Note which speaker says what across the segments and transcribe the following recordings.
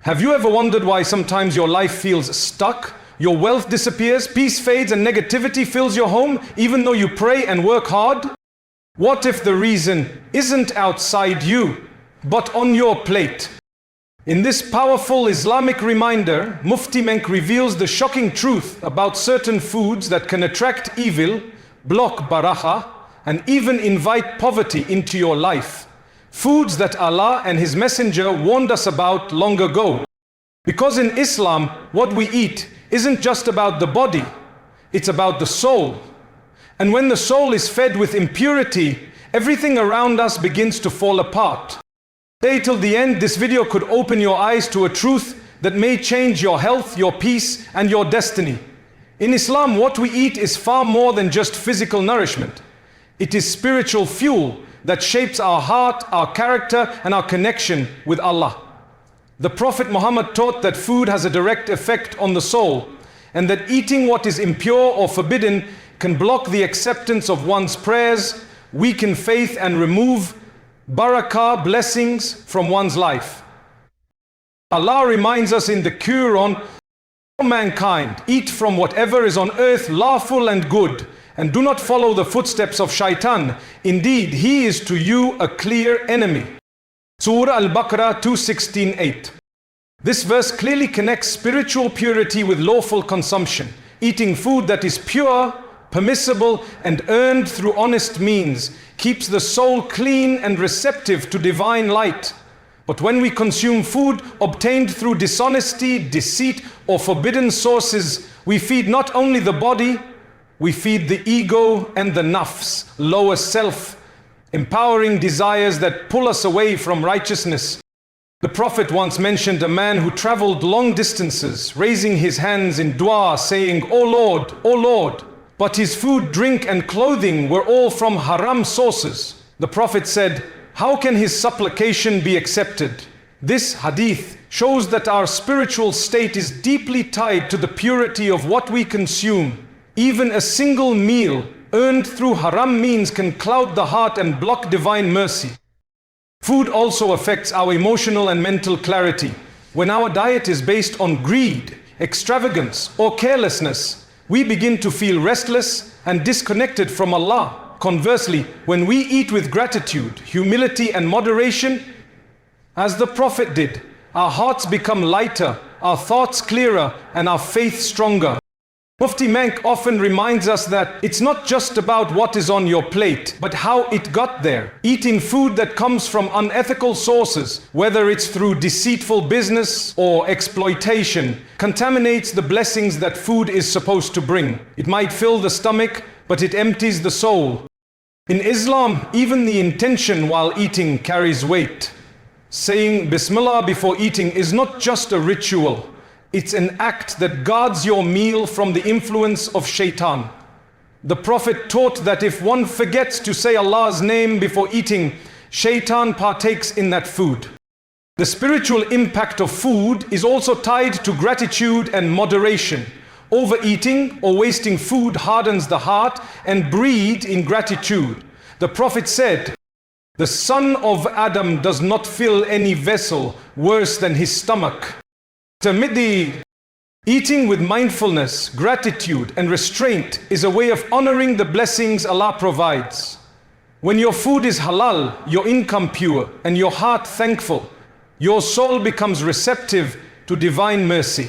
Speaker 1: Have you ever wondered why sometimes your life feels stuck? Your wealth disappears, peace fades, and negativity fills your home, even though you pray and work hard? What if the reason isn't outside you, but on your plate? In this powerful Islamic reminder, Mufti Menk reveals the shocking truth about certain foods that can attract evil, block barakah, and even invite poverty into your life. Foods that Allah and His Messenger warned us about long ago. Because in Islam, what we eat isn't just about the body, it's about the soul. And when the soul is fed with impurity, everything around us begins to fall apart. Stay till the end. This video could open your eyes to a truth that may change your health, your peace, and your destiny. In Islam, what we eat is far more than just physical nourishment. It is spiritual fuel that shapes our heart, our character, and our connection with Allah. The Prophet Muhammad taught that food has a direct effect on the soul, and that eating what is impure or forbidden can block the acceptance of one's prayers, weaken faith, and remove barakah, blessings, from one's life. Allah reminds us in the Quran, "O mankind, eat from whatever is on earth lawful and good, and do not follow the footsteps of shaitan. Indeed, he is to you a clear enemy." Surah Al-Baqarah 2:16-8. This verse clearly connects spiritual purity with lawful consumption. Eating food that is pure, permissible, and earned through honest means keeps the soul clean and receptive to divine light. But when we consume food obtained through dishonesty, deceit, or forbidden sources, we feed not only the body, we feed the ego and the nafs, lower self, empowering desires that pull us away from righteousness. The Prophet once mentioned a man who traveled long distances, raising his hands in dua, saying, "O Lord, O Lord," but his food, drink, and clothing were all from haram sources. The Prophet said, "How can his supplication be accepted?" This hadith shows that our spiritual state is deeply tied to the purity of what we consume. Even a single meal earned through haram means can cloud the heart and block divine mercy. Food also affects our emotional and mental clarity. When our diet is based on greed, extravagance, or carelessness, we begin to feel restless and disconnected from Allah. Conversely, when we eat with gratitude, humility, and moderation, as the Prophet did, our hearts become lighter, our thoughts clearer, and our faith stronger. Mufti Menk often reminds us that it's not just about what is on your plate, but how it got there. Eating food that comes from unethical sources, whether it's through deceitful business or exploitation, contaminates the blessings that food is supposed to bring. It might fill the stomach, but it empties the soul. In Islam, even the intention while eating carries weight. Saying Bismillah before eating is not just a ritual. It's an act that guards your meal from the influence of shaitan. The Prophet taught that if one forgets to say Allah's name before eating, shaitan partakes in that food. The spiritual impact of food is also tied to gratitude and moderation. Overeating or wasting food hardens the heart and breeds ingratitude. The Prophet said, "The son of Adam does not fill any vessel worse than his stomach." Eating with mindfulness, gratitude, and restraint is a way of honoring the blessings Allah provides. When your food is halal, your income pure, and your heart thankful, your soul becomes receptive to divine mercy.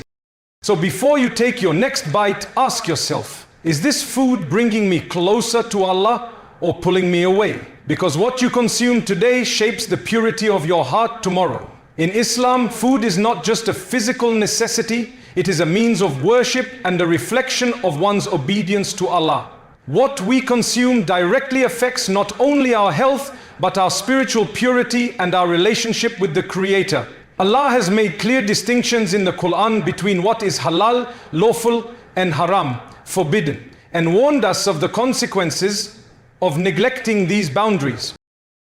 Speaker 1: So before you take your next bite, ask yourself, is this food bringing me closer to Allah or pulling me away? Because what you consume today shapes the purity of your heart tomorrow. In Islam, food is not just a physical necessity, it is a means of worship and a reflection of one's obedience to Allah. What we consume directly affects not only our health, but our spiritual purity and our relationship with the Creator. Allah has made clear distinctions in the Quran between what is halal, lawful, and haram, forbidden, and warned us of the consequences of neglecting these boundaries.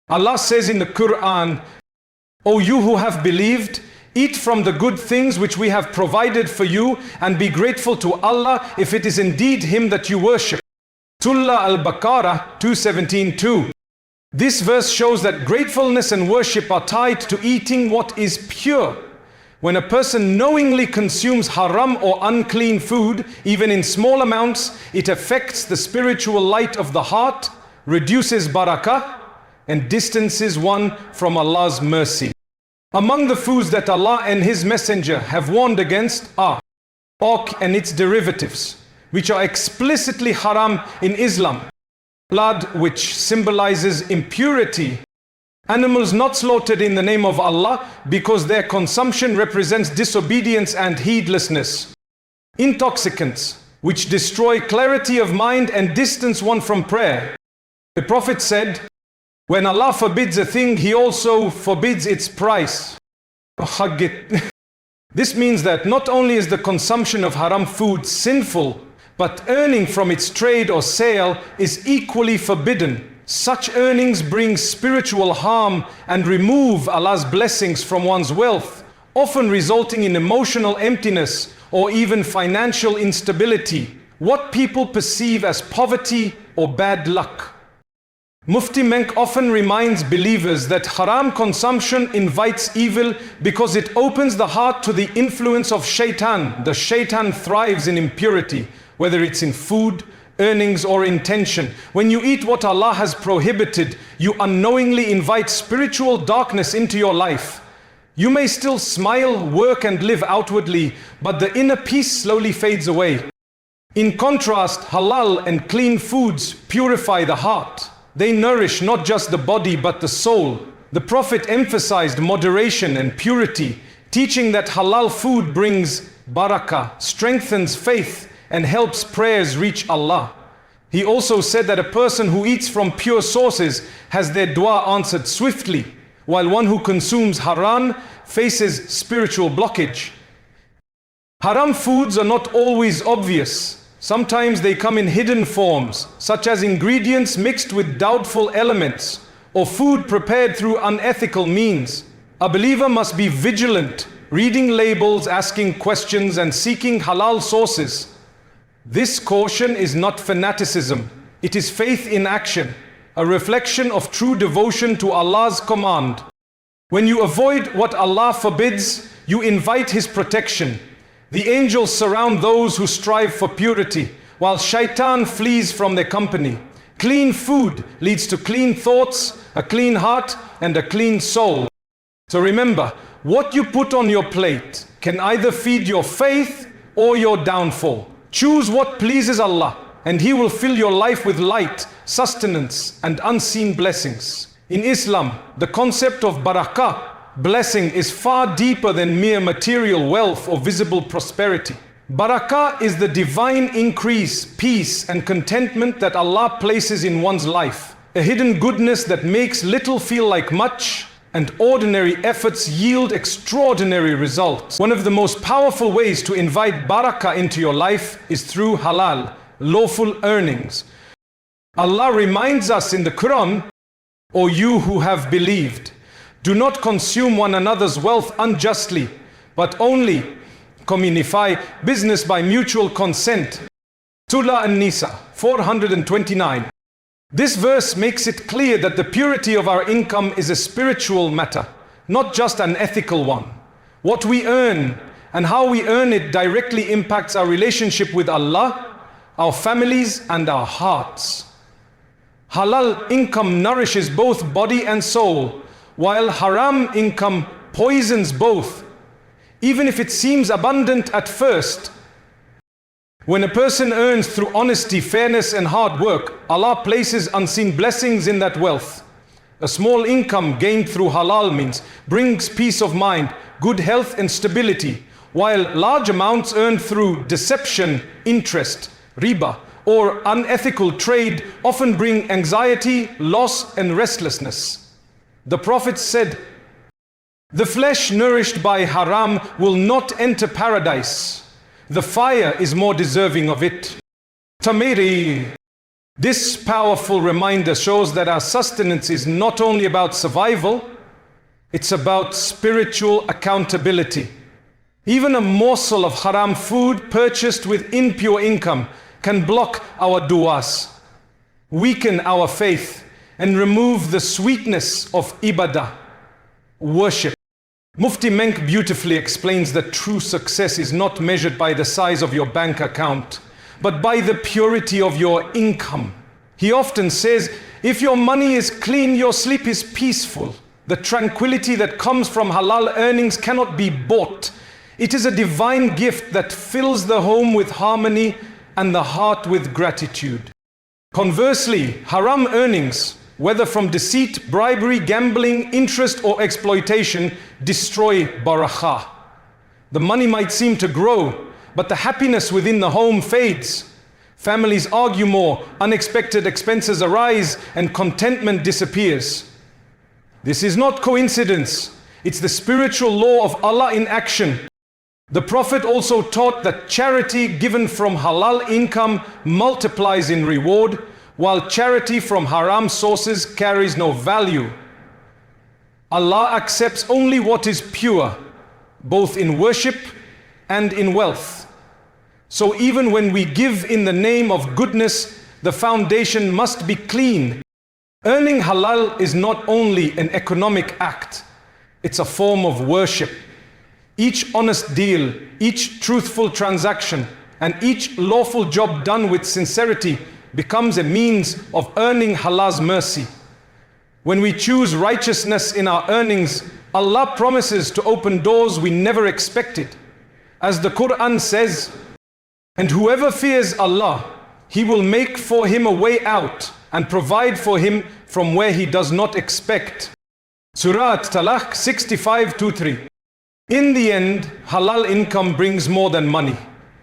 Speaker 1: Allah says in the Quran, "O you who have believed, eat from the good things which we have provided for you, and be grateful to Allah if it is indeed Him that you worship." Surah Al-Baqarah 2:17-2. This verse shows that gratefulness and worship are tied to eating what is pure. When a person knowingly consumes haram or unclean food, even in small amounts, it affects the spiritual light of the heart, reduces barakah, and distances one from Allah's mercy. Among the foods that Allah and His Messenger have warned against are pork and its derivatives, which are explicitly haram in Islam. Blood, which symbolizes impurity. Animals not slaughtered in the name of Allah because their consumption represents disobedience and heedlessness. Intoxicants, which destroy clarity of mind and distance one from prayer. The Prophet said, when Allah forbids a thing, He also forbids its price. This means that not only is the consumption of haram food sinful, but earning from its trade or sale is equally forbidden. Such earnings bring spiritual harm and remove Allah's blessings from one's wealth, often resulting in emotional emptiness or even financial instability, what people perceive as poverty or bad luck. Mufti Menk often reminds believers that haram consumption invites evil because it opens the heart to the influence of shaitan. The shaitan thrives in impurity, whether it's in food, earnings, or intention. When you eat what Allah has prohibited, you unknowingly invite spiritual darkness into your life. You may still smile, work, and live outwardly, but the inner peace slowly fades away. In contrast, halal and clean foods purify the heart. They nourish not just the body but the soul. The Prophet emphasized moderation and purity, teaching that halal food brings barakah, strengthens faith, and helps prayers reach Allah. He also said that a person who eats from pure sources has their dua answered swiftly, while one who consumes haram faces spiritual blockage. Haram foods are not always obvious. Sometimes they come in hidden forms, such as ingredients mixed with doubtful elements, or food prepared through unethical means. A believer must be vigilant, reading labels, asking questions, and seeking halal sources. This caution is not fanaticism, it is faith in action, a reflection of true devotion to Allah's command. When you avoid what Allah forbids, you invite His protection. The angels surround those who strive for purity, while shaitan flees from their company. Clean food leads to clean thoughts, a clean heart, and a clean soul. So remember, what you put on your plate can either feed your faith or your downfall. Choose what pleases Allah, and He will fill your life with light, sustenance, and unseen blessings. In Islam, the concept of barakah, blessing, is far deeper than mere material wealth or visible prosperity. Barakah is the divine increase, peace, and contentment that Allah places in one's life. A hidden goodness that makes little feel like much, and ordinary efforts yield extraordinary results. One of the most powerful ways to invite barakah into your life is through halal, lawful earnings. Allah reminds us in the Quran, O you who have believed, do not consume one another's wealth unjustly, but only communify business by mutual consent. Surah An-Nisa 429. This verse makes it clear that the purity of our income is a spiritual matter, not just an ethical one. What we earn and how we earn it directly impacts our relationship with Allah, our families, and our hearts. Halal income nourishes both body and soul, while haram income poisons both, even if it seems abundant at first. When a person earns through honesty, fairness, and hard work, Allah places unseen blessings in that wealth. A small income gained through halal means brings peace of mind, good health, and stability, while large amounts earned through deception, interest, riba, or unethical trade often bring anxiety, loss, and restlessness. The Prophet said, "The flesh nourished by haram will not enter paradise. The fire is more deserving of it." Tamiri. This powerful reminder shows that our sustenance is not only about survival, it's about spiritual accountability. Even a morsel of haram food purchased with impure income can block our du'as, weaken our faith, and remove the sweetness of ibadah, worship. Mufti Menk beautifully explains that true success is not measured by the size of your bank account, but by the purity of your income. He often says, if your money is clean, your sleep is peaceful. The tranquility that comes from halal earnings cannot be bought. It is a divine gift that fills the home with harmony and the heart with gratitude. Conversely, haram earnings, whether from deceit, bribery, gambling, interest or exploitation, destroy barakah. The money might seem to grow, but the happiness within the home fades. Families argue more, unexpected expenses arise, and contentment disappears. This is not coincidence. It's the spiritual law of Allah in action. The Prophet also taught that charity given from halal income multiplies in reward, while charity from haram sources carries no value. Allah accepts only what is pure, both in worship and in wealth. So even when we give in the name of goodness, the foundation must be clean. Earning halal is not only an economic act, it's a form of worship. Each honest deal, each truthful transaction, and each lawful job done with sincerity becomes a means of earning Allah's mercy. When we choose righteousness in our earnings, Allah promises to open doors we never expected. As the Quran says, and whoever fears Allah, He will make for him a way out and provide for him from where he does not expect. Surah At-Talaq 65:2-3. In the end, halal income brings more than money.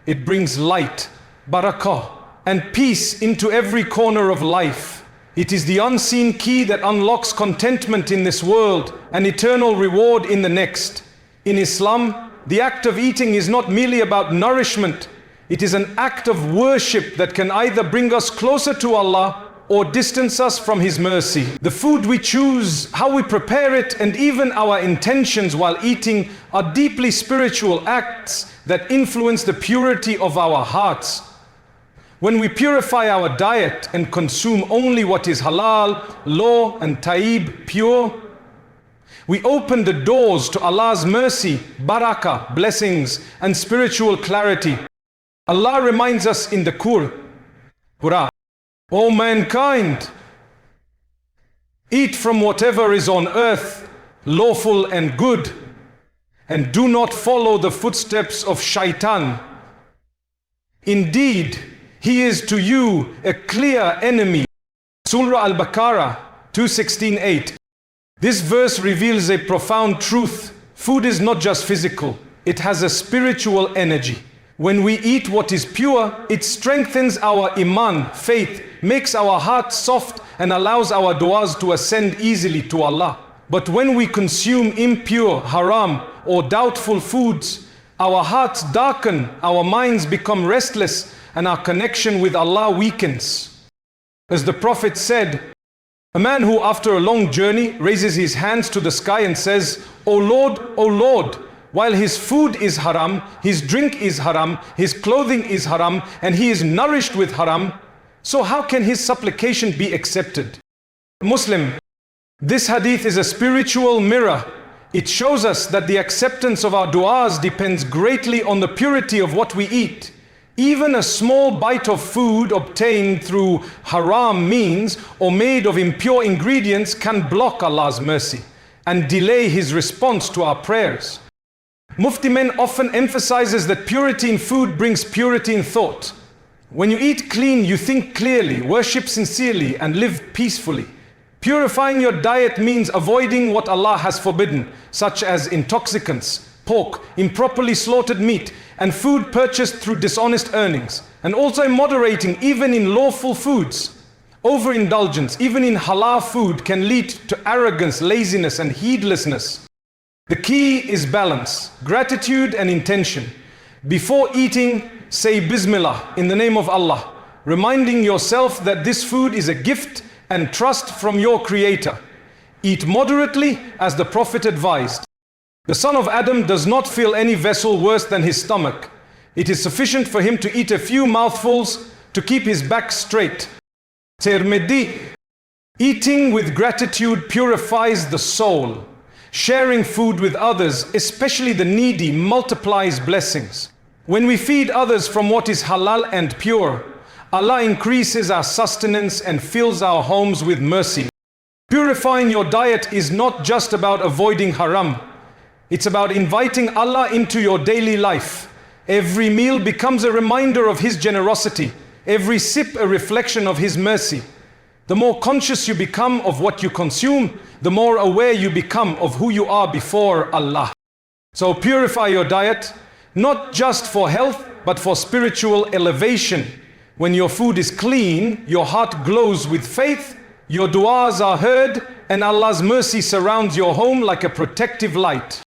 Speaker 1: It brings light, barakah, and peace into every corner of life. It is the unseen key that unlocks contentment in this world and eternal reward in the next. In Islam, the act of eating is not merely about nourishment. It is an act of worship that can either bring us closer to Allah or distance us from His mercy. The food we choose, how we prepare it, and even our intentions while eating are deeply spiritual acts that influence the purity of our hearts. When we purify our diet and consume only what is halal, law, and taib, pure, we open the doors to Allah's mercy, barakah, blessings, and spiritual clarity. Allah reminds us in the Quran, O mankind, eat from whatever is on earth, lawful and good, and do not follow the footsteps of shaitan. Indeed, he is to you a clear enemy. Surah Al-Baqarah 2:16-8. This verse reveals a profound truth. Food is not just physical, it has a spiritual energy. When we eat what is pure, it strengthens our iman, faith, makes our hearts soft, and allows our du'as to ascend easily to Allah. But when we consume impure, haram, or doubtful foods, our hearts darken, our minds become restless, and our connection with Allah weakens. As the Prophet said, a man who after a long journey raises his hands to the sky and says, O Lord, while his food is haram, his drink is haram, his clothing is haram, and he is nourished with haram, so how can his supplication be accepted? Muslim, this hadith is a spiritual mirror. It shows us that the acceptance of our du'as depends greatly on the purity of what we eat. Even a small bite of food obtained through haram means or made of impure ingredients can block Allah's mercy and delay His response to our prayers. Mufti Menk often emphasizes that purity in food brings purity in thought. When you eat clean, you think clearly, worship sincerely, and live peacefully. Purifying your diet means avoiding what Allah has forbidden, such as intoxicants, pork, improperly slaughtered meat, and food purchased through dishonest earnings, and also moderating even in lawful foods. Overindulgence, even in halal food, can lead to arrogance, laziness, and heedlessness. The key is balance, gratitude, and intention. Before eating, say Bismillah in the name of Allah, reminding yourself that this food is a gift and trust from your Creator. Eat moderately as the Prophet advised. The son of Adam does not fill any vessel worse than his stomach. It is sufficient for him to eat a few mouthfuls to keep his back straight. Tirmidhi. Eating with gratitude purifies the soul. Sharing food with others, especially the needy, multiplies blessings. When we feed others from what is halal and pure, Allah increases our sustenance and fills our homes with mercy. Purifying your diet is not just about avoiding haram. It's about inviting Allah into your daily life. Every meal becomes a reminder of His generosity. Every sip a reflection of His mercy. The more conscious you become of what you consume, the more aware you become of who you are before Allah. So purify your diet, not just for health, but for spiritual elevation. When your food is clean, your heart glows with faith, your du'as are heard, and Allah's mercy surrounds your home like a protective light.